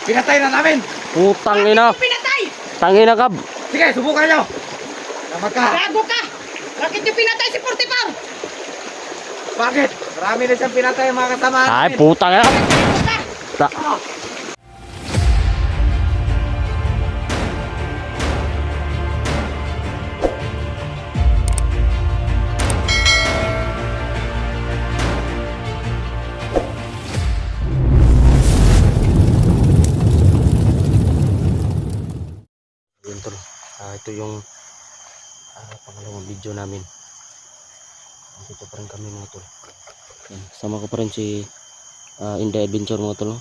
Pinatay na namin. Putang ina. Pinatay! Tangina ka. Sige, subukan nyo. Tama ka. Gago ka! Bakit yung pinatay si Portipar? Bakit? Marami na siyang pinatay mga kasama Ay, namin. putang ina. Gago ka! Ta Yun tol. Ito yung pangalawang video namin. Dito pa rin kami mga tol. Yan, kasama ko pa rin si Inday Adventure mga tol.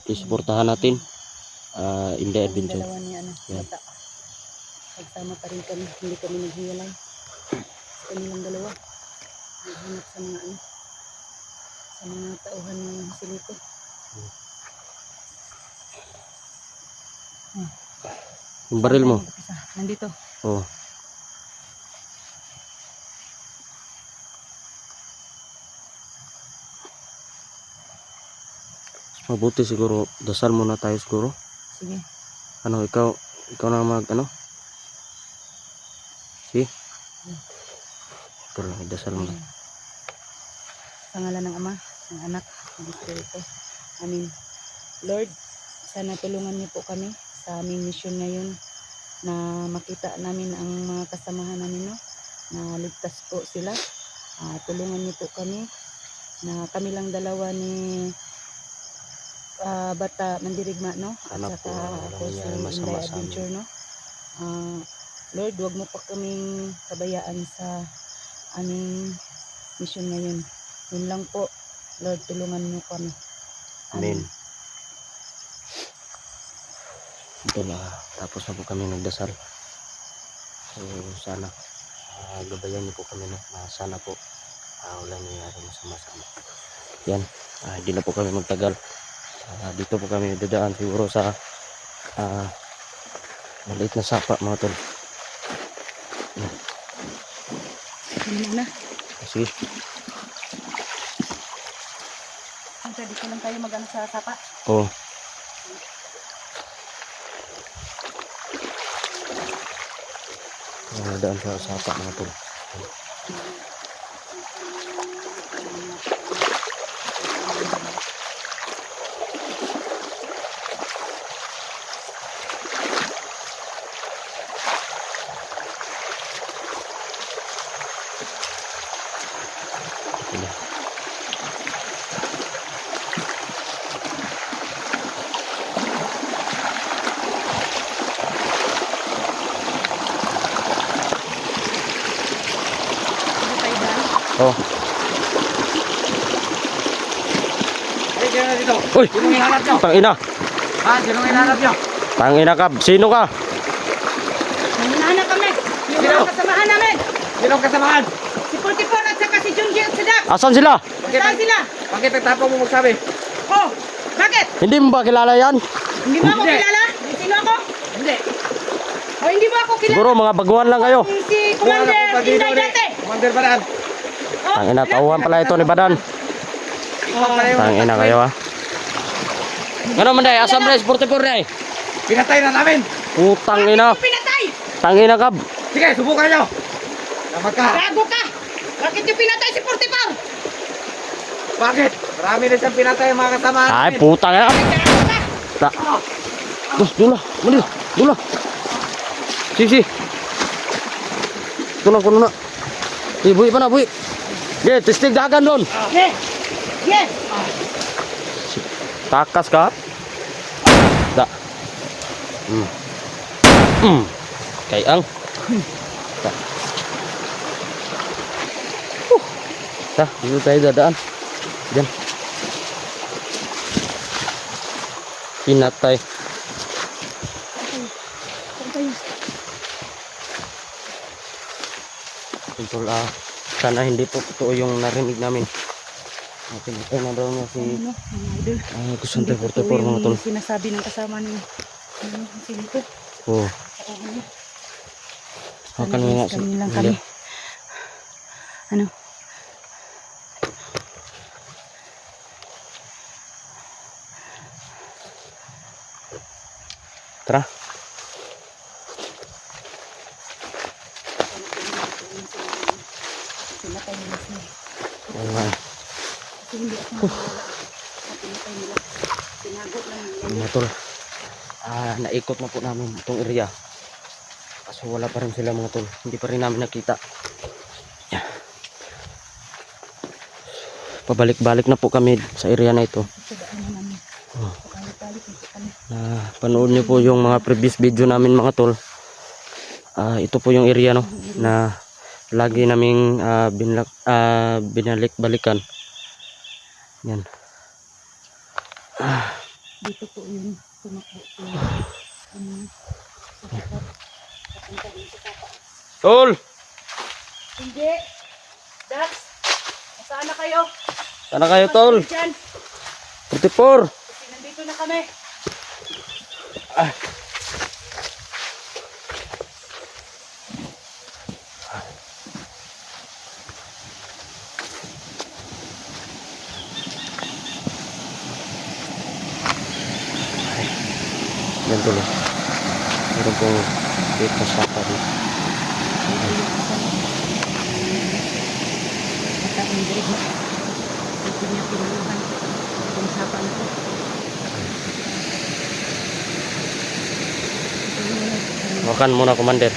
Please supportahan natin Inday Adventure. Dalawa niya, Yan. bata. Nagsama pa rin kami, hindi kami naghiwalay. Sa kanilang dalawa. Naghanap sa mga sa mga tauhan ng silito. Yung baril mo. Nandito. Oh. Mabuti siguro dasal muna tayo siguro. Sige. Ano ikaw na mag ano? Si? Ito lang dasal muna. Sa ngalan ng Ama, ng Anak, ng Espiritu. Amin. Lord, sana tulungan niyo po kami sa aming mission ngayon na makita namin ang mga kasamahan namin, no? Na ligtas po sila. Tulungan niyo po kami na kami lang dalawa ni Bata Mandirigma, no? At Anak saka po, ako si walang masama Inday sa Adventure, no? Lord, huwag mo pa kaming kabayaan sa aming mission ngayon. Yun lang po. Lord, tulungan niyo kami. Amen. Ito na, tapos na po kami nagdasal. So sana gabayan niyo po kami na sana po wala nangyari masama sa amin. Yan, hindi na po kami magtagal. Dito po kami dadaan siguro sa maliit na sapa mga tol. Ano na? Sige. Dito lang tayo mag-ano sa sapa. Oh. Dadaan sa sapa mga tol. Oh. Ay, sino na dito? Uy! Sinong hinahanap nyo? Tangina. Sinong hinahanap nyo? Tangina ka. Sino ka? Hinahanap kami. Yung Sino? mga kasamahan namin. Sinong kasamahan? Si Portipar at saka si Junji at si Dax. Asan sila? Saan sila? Bakit nagtapang mo magsabi? Oh, bakit? Hindi mo ba kilala yan? Hindi mo ako Hindi. kilala? Sino ako? Hindi. O hindi mo ako kilala? Siguro mga baguhan lang kayo. Si Commander Inday dati. Commander Baran. Oh, Tangina, tauhan pala ito ni Badan. Tangina kayo ha. Ano man day? Asam day? Sporty por day? Pinatay na namin. Putang ina. pinatay? Tangina ka. Sige, subukan nyo. Tama ka. Gago ka! Bakit yung pinatay si Portipar? Bakit? Marami na siyang pinatay mga kasama Ay, namin. putang ina. Gago ka! Ta. Terus dula, mali. Dula. Si. Kuno na. Bui pa na, bui. Ye, testing dagan doon. Yes! Yes! Takas ka? Da. Kayang. Da. Dah, dito tayo dadaan. Diyan. Pinatay. Tungkol sana hindi po totoo yung narinig namin. Pinatay na daw niya si Ano, mga idol? Kusante Hindi totoo 44 mga tol. yung sinasabi ng kasama ni Silito. Oh, Ano? makan mo nga. Kami lang kami. Ano? Tara. Pinatay nila siya. Oo nga. Kasi hindi ako nawala. Pinatay nila. Tinagot lang nila. Mga tol. Naikot na po namin itong area. Kaso wala pa rin sila mga tol. Hindi pa rin namin nakita. Yan. Pabalik-balik na po kami sa area na ito. Sa daanan namin. Pabalik-balik na po kami. Panood nyo po yung mga previous video namin mga tol. Ito po yung area no na lagi naming binalik-balikan. Yan. Dito po yung tumakbo po. Papunta din sa tapa. Tol! Hindi. Dax, nasaan na kayo? Sana kayo tol? Dyan. 44! Kasi nandito na kami. Yan tol. Meron pong bait na sapa dito. Mata ang direct mo. Ito niya pinuluhan. Itong sapa na to. Makan muna commander.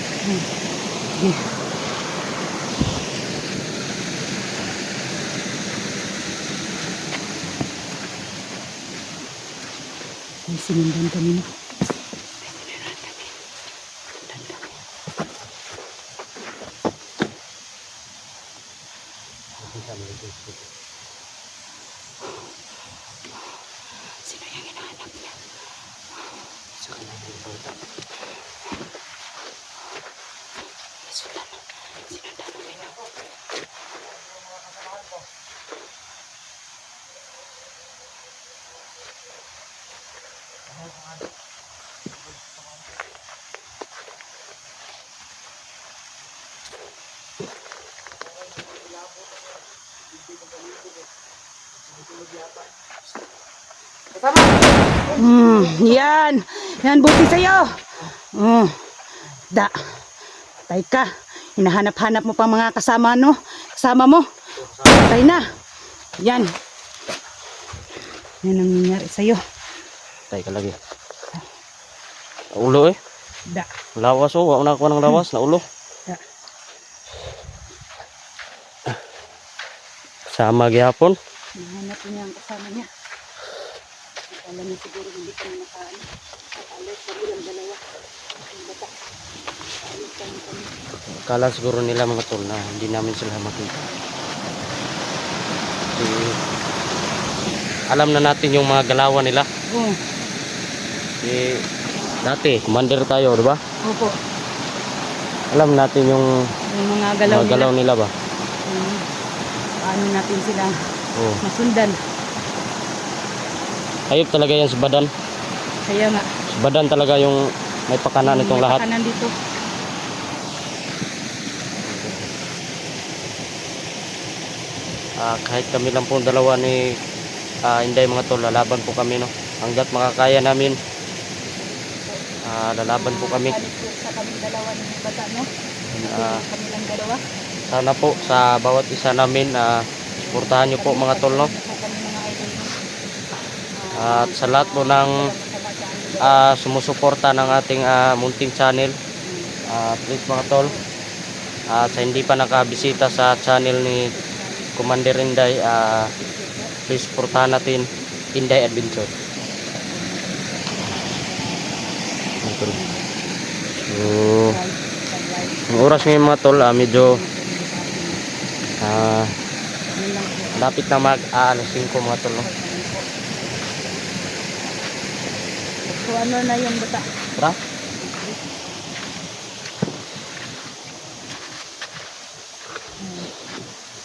May sinundan kami na. Sino yung hinahanap niya? Sinundan kami na. Yan. Yan, buti sa'yo. Da. Patay ka. Hinahanap-hanap mo pang mga kasama, no? Kasama mo. Patay na. Yan. Yan ang nangyari sa'yo. Tay ka lagi. Ulo eh. Da. Lawas oh. Wala na ako ng lawas na ulo. Da. Sama gyapon. Hinahanap niya ang kasama niya. Akala niya siguro hindi ka na makaan. Alis kami lang dalawa. Ang bata. Alis kami. Akala siguro nila mga tol na hindi namin sila makita. Kasi alam na natin yung mga galawan nila. Oo. Dati, commander tayo, di ba? Opo. Alam natin yung Yung mga galaw mga galaw nila ba? Paano natin sila Oo. masundan. Hayop talaga yan si Badan. Kaya nga. Si Badan talaga yung may pakanan itong lahat. May pakanan dito. Kahit kami lang po dalawa ni Inday mga tol, lalaban po kami no. Hanggat makakaya namin, lalaban po kami. Alis po sa kami dalawa ni bata, no? Kami lang dalawa. Sana po sa bawat isa namin, suportahan nyo po mga tol no. Kami mga idol, no? At sa lahat po ng sumusuporta ng ating munting channel, please mga tol, sa hindi pa nakabisita sa channel ni Commander Inday, please suportahan natin Inday Adventure. So, ang oras ngayon mga tol, medyo lapit na alas 5 mga tol no? So ano na yung bata? Tara.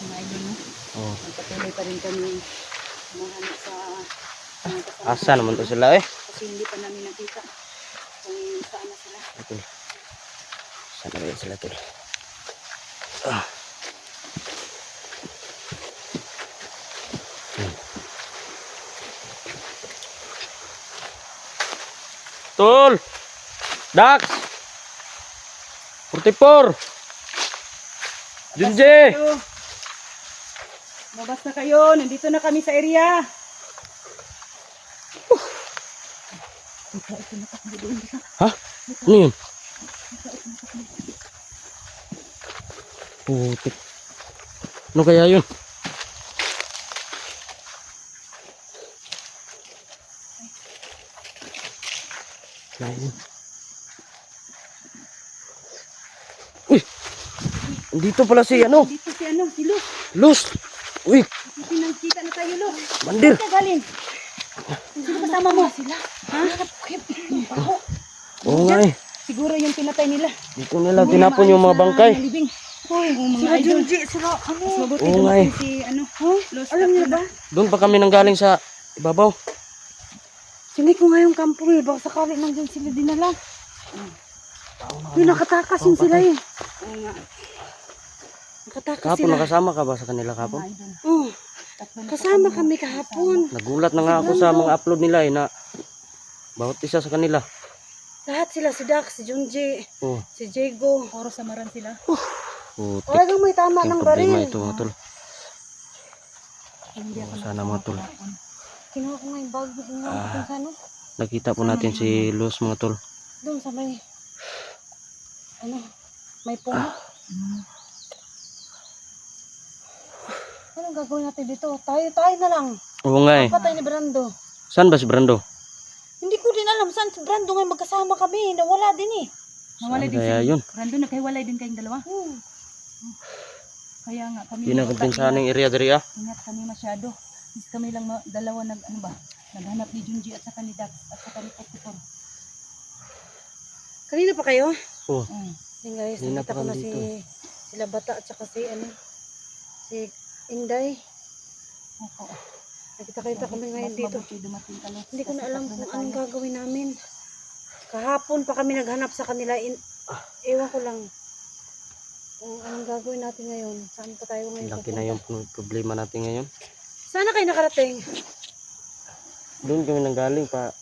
Mga idol, no? Oh. Patuloy pa rin kami mahanap sa mga kasama. Asa naman to sila eh? Kasi hindi pa namin nakita kung saan na sila. Ito. Sana ba sila tol? Tol! Dax! 44! Junji! Labas na kayo. Nandito na kami sa area. Ha? Ano yun? Putik. Ano kaya yun? Ayun. Uy! Dito pala si ano? Dito si ano, si Luz. Luz! Uy! Pinangkita na tayo, Luz. Mandir! Saan ka galing? Sino kasama mo? Sila. Ha? Oo nga eh. Siguro yung pinatay nila. Dito nila tinapon yung mga bangkay. Nalibing. Hoy, mga idol. Sila, ano? Mas mabuti Oo nga eh. dumating si, ano, Luz. Alam niyo ba? Doon pa kami nanggaling sa ibabaw. Sinay ko nga yung kampo eh. Baka sakali nandyan sila dinala. Yung nakatakas yun sila eh. Oo nga. Nakatakas Kahapon sila. nakasama ka ba sa kanila kahapon? Mga idol. Oh, Tatlo na kasama kami kahapon. Nagulat na nga ako sa mga upload nila eh na bawat isa sa kanila. Lahat sila, si Dax, si Junji, Oh, si Jego. Puro samaran sila. putik. Talagang may tama Yung ng problema baril. ito mga tol. Hindi ako Sana mga tol. Kinuha ko nga yung bag. Kinuha ko dun sa ano. Nakita po natin si Luz mga tol. Doon sa may, ano, may puno. Anong gagawin natin dito? Tayo na lang. Oo nga eh. Patay ni Brando. Saan ba si Brando? Hindi ko din alam saan si Brando ngayon magkasama kami. Nawala din eh. Nawalay Saan din kaya sila. yun? Rando, nagkahiwalay din kayong dalawa. Kaya nga kami. Hindi na kumpinsaan ng area diri ah. Ingat kami masyado. Is kami lang dalawa ano ba? Naghanap ni Junji at saka ni Dax at saka ni Pokipor. Kanina pa kayo? Oh, Yung guys, Hindi na nakita pa ko na dito. sila Bata at saka si ano, si Inday. Opo. Nakita kami ngayon Mas dito. mabuti dumating ka, Luz, Hindi ko kasi na alam tatlo kung tayo. anong gagawin namin. Kahapon pa kami naghanap sa kanila. Ewan ko lang kung anong gagawin natin ngayon. Saan pa tayo ngayon laki na yung problema natin ngayon. Sana kayo nakarating. Doon kami nanggaling pa.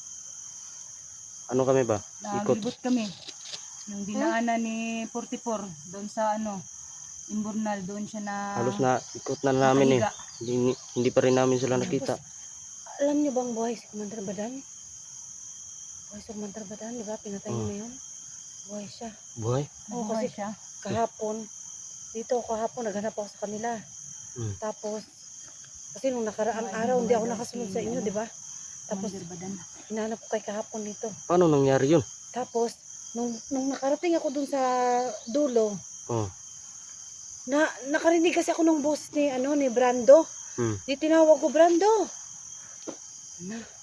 Ano kami ba? Ikot. Naglibot kami. Yung dinaanan ni 44 doon sa ano, Imburnal, doon siya na Halos na ikot na namin eh. nakahiga. Hindi pa rin namin sila nakita. Alam niyo bang buhay si Commander Badan? Buhay si Commander Badan, di ba? Pinatay niyo na yun. Buhay siya. Buhay? Oo, Nabuhay kasi siya. kahapon, dito kahapon naghanap ako sa kanila. Tapos, kasi nung nakaraang araw, hindi ako nakasunod sa inyo, di ba? Tapos, Commander Badan. hinanap ko kay kahapon nito. Paano nangyari yun? Tapos, nung nakarating ako dun sa dulo, Oh. nakarinig kasi ako ng boss ni Brando. Di tinawag ko Brando.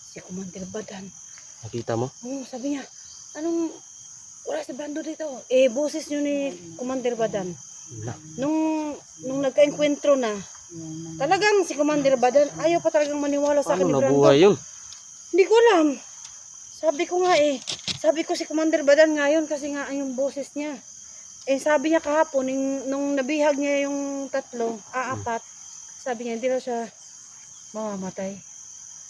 Si Commander Badan. Nakita mo? Sabi niya, wala si Brando dito. Boses nyo ni Commander Badan. Wala. Nung nagka-enkwentro na, talagang si Commander Badan, ayaw pa talagang maniwala sa akin Paano ni Brando. nabuhay yun? Hindi ko alam. Sabi ko si Commander Badan ngayon kasi nga yung boses niya. Sabi niya kahapon, nung nabihag niya yung apat, sabi niya, hindi na siya mamamatay.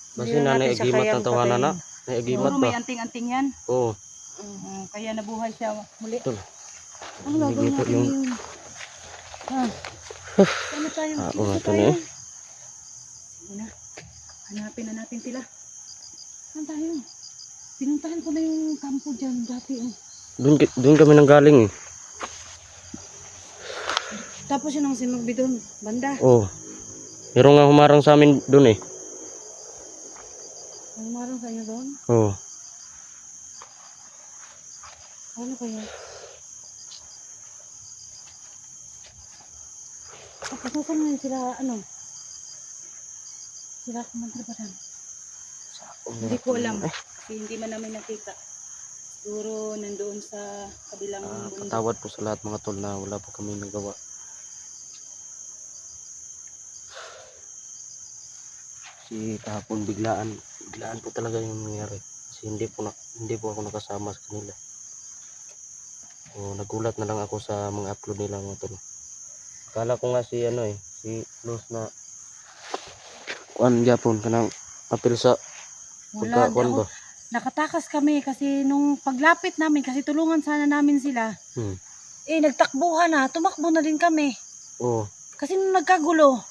Kasi Hindi na na natin siya naiagimat kayang ng tawanan na. patayin. Naiagimat Siguro ba? may anting-anting yan. Oo. Kaya nabuhay siya muli. Ito. Ano gagawin Naiagimat natin yung... yun? Ano tayo? Oo nga Dito ito na tayo. eh. Sige na. Hanapin na natin sila. Saan tayo? Pinuntahan ko na yung kampo dyan dati. Doon kami nanggaling eh. Tapos yun ang sinugbi doon, banda. Oo. Meron nga humarang sa amin doon eh. Ang marang sa inyo doon? Oo. Ano kaya? Tapos nasan ngayon sila, sila Commander Badan. Hindi ko alam. Kasi hindi man namin nakita. Siguro nandoon sa kabilang bundok. Patawad po sa lahat mga tol na wala po kami nagawa. Kasi kahapon biglaan po talaga yung nangyari. Kasi hindi po ako nakasama sa kanila. O nagulat na lang ako sa mga upload nila mga tol. Akala ko nga si Luz na kuan Japon kanang apil sa Wala, pagkakuan ba? nakatakas kami kasi nung paglapit namin, kasi tulungan sana namin sila, Hmm. nagtakbuhan na, tumakbo na din kami. Oo. Kasi nung nagkagulo,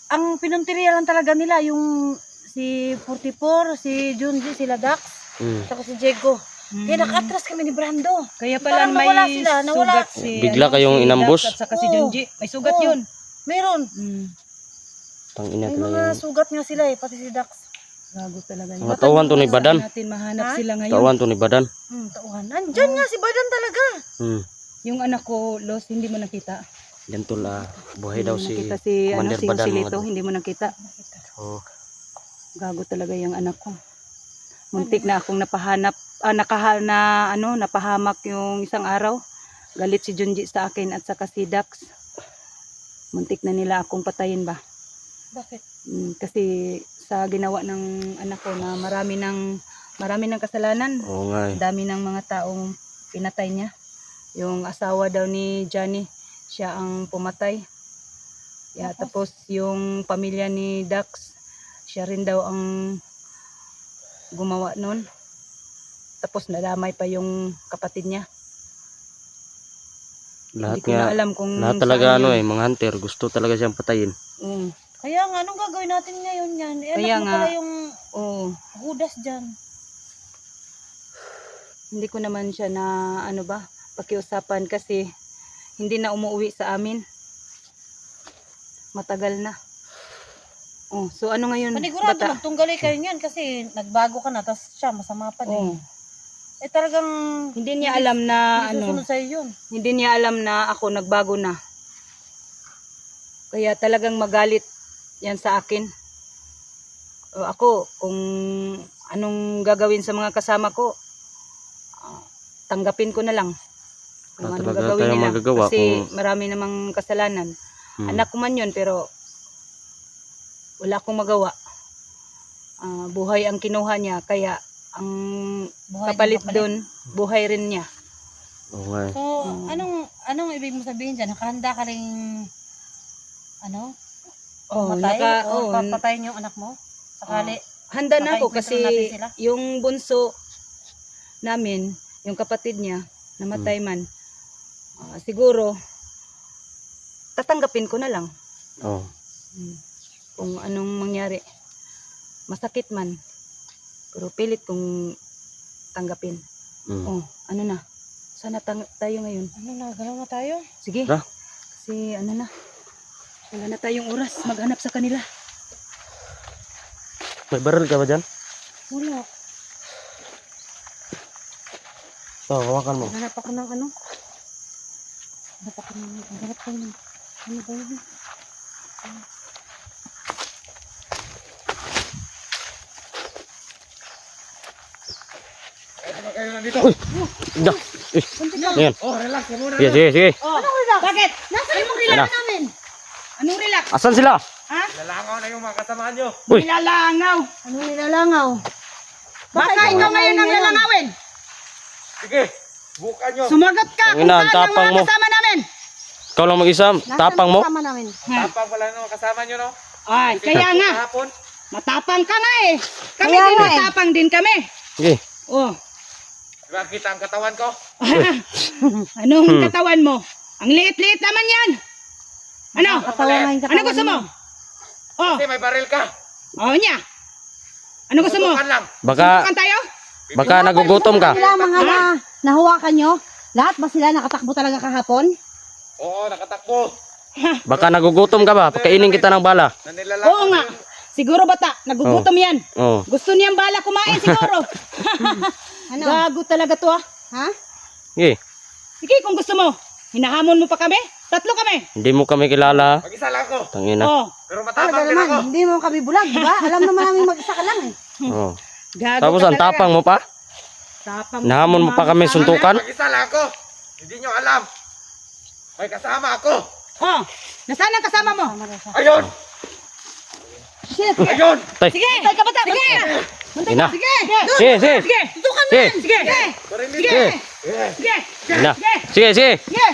ang pinunteriya lang talaga nila, yung si 44, si Junji, sila Dax, Hmm. saka si Diego. Kaya nakatras kami ni Brando. Kaya pala Parang may nawala sila, nawala. sugat si Bigla kayong si inambush? Dax at saka si Oo. Junji. May sugat Oo. yun. Meron. Tangina May talaga mga yan. sugat nga sila pati si Dax. Gago talaga Mga tawan to ni Badan. Natin mahanap Ha? sila ngayon. Tawan to ni Badan. Tauhan. Nandyan nga si Badan talaga. Hmm. Yung anak ko, Los, hindi mo nakita. Yan tol, buhay daw si Nakita si Commander si Badan. Joselito, mga- hindi mo nakita. Oo. Gago talaga yung anak ko. Muntik na akong napahanap, napahamak yung isang araw. Galit si Junji sa akin at saka si Dax. Muntik na nila akong patayin ba? Bakit? Kasi sa ginawa ng anak ko na marami ng kasalanan. Oo nga eh. Ang dami ng mga taong pinatay niya. Yung asawa daw ni Johnny, siya ang pumatay. Tapos yung pamilya ni Dax, siya rin daw ang gumawa nun. Tapos nadamay pa yung kapatid niya. Lahat Hindi ko na nga, alam kung lahat saan talaga yun. mga hunter, gusto talaga siyang patayin. Mm. Kaya nga, anong gagawin natin ngayon yan? Kaya Anak mo nga. pala yung Oo. hudas dyan. Hindi ko naman siya na pakiusapan kasi hindi na umuwi sa amin. Matagal na. Oh, so ano ngayon, Panigurado, bata? magtunggali kayo niyan kasi nagbago ka na, tapos siya masama pa din. Oh, Talagang hindi niya alam na hindi susunod sa'yo yun. hindi niya alam na ako nagbago na. Kaya talagang magalit yan sa akin. O ako, kung anong gagawin sa mga kasama ko, tanggapin ko na lang. Kung anong Talaga gagawin tayong nila. magagawa Kasi kung- marami namang kasalanan. Hmm. Anak ko man yun, pero wala akong magawa. Buhay ang kinuha niya, kaya ang Buhay kapalit din doon, buhay rin niya. Oo nga eh. So, anong ibig mo sabihin dyan? Nakahanda ka rin, matay? O papatayin yung anak mo? Sakali. Handa na ako Makainkwentro kasi natin sila? yung bunso namin, yung kapatid niya, namatay man. Siguro, tatanggapin ko na lang. Oo. Kung anong mangyari. Masakit man. Pero pilit kong tanggapin. Hmm. Oh, ano na? Sana tayo ngayon. Galaw na tayo? Sige. Tara. Kasi na. Wala na tayong oras maghanap sa kanila. May baril ka ba dyan? Wala. Oo, hawakan mo. Hanap ako ng Hanap ko ng ano ba yun? Ano kayo nandito? Da. Ayan. Oh, relax ka muna. Sige, sige, sige. Anong relax? Bakit? Nasaan yung relax Ano? namin? Anong relax? Asan sila? Lalangaw na yung mga kasamahan nyo. Uy. Nilalangaw. Anong nilalangaw? Baka ikaw ngayon ang lalangawin. Sige, bukan nyo. Sumagot ka Ang ina, ang tapang mo. kasama namin. Ikaw lang mag-isa, tapang mo. Kasama namin. Tapang pala nung kasama nyo, no? Ay, kaya nga. Kahapon. Matapang ka nga eh. Kami Kaya din nga eh. matapang din kami. Sige. Oh. Diba kita ang katawan ko? Anong katawan mo? Ang liit-liit naman yan. Ano? Ano gusto mo? Oh, Kasi may baril ka. oh niya. Ano gusto mo? Tutukan lang. Baka, Kan tayo? baka nagugutom ka. Sila mga nahawakan nyo? Lahat ba sila nakatakbo talaga kahapon? Oo, nakatakbo. Baka nagugutom ka ba? Pakainin kita ng bala. Nanilalangaw Oo nga. Siguro bata, nagugutom yan. Oo. Gusto niyang bala kumain siguro. Ano? Gago talaga to ah. Ha? Sige. Sige, kung gusto mo. Hinahamon mo pa kami? Tatlo kami. Hindi mo kami kilala. Mag-isa lang ako. Tangina. Oh, Pero Talaga matapang din ako. naman, hindi mo kami bulag, di ba? Alam naman namin mag-isa ka lang eh. Oo. gago Tapos ka ang talaga. tapang mo pa? Tapang. Nahamon mo pa kami suntukan? Mag-isa lang ako. Hindi nyo alam. May kasama ako. Oh, nasaan ang kasama mo? Ayun! Shit! Ayun! Tay. Sige, tay ka bata. Sige. Ina. Sige. Sige, sige. Sige. Sige. Sige. Baril Sige. Eh. Sige. Ina. Sige, sige. Sige.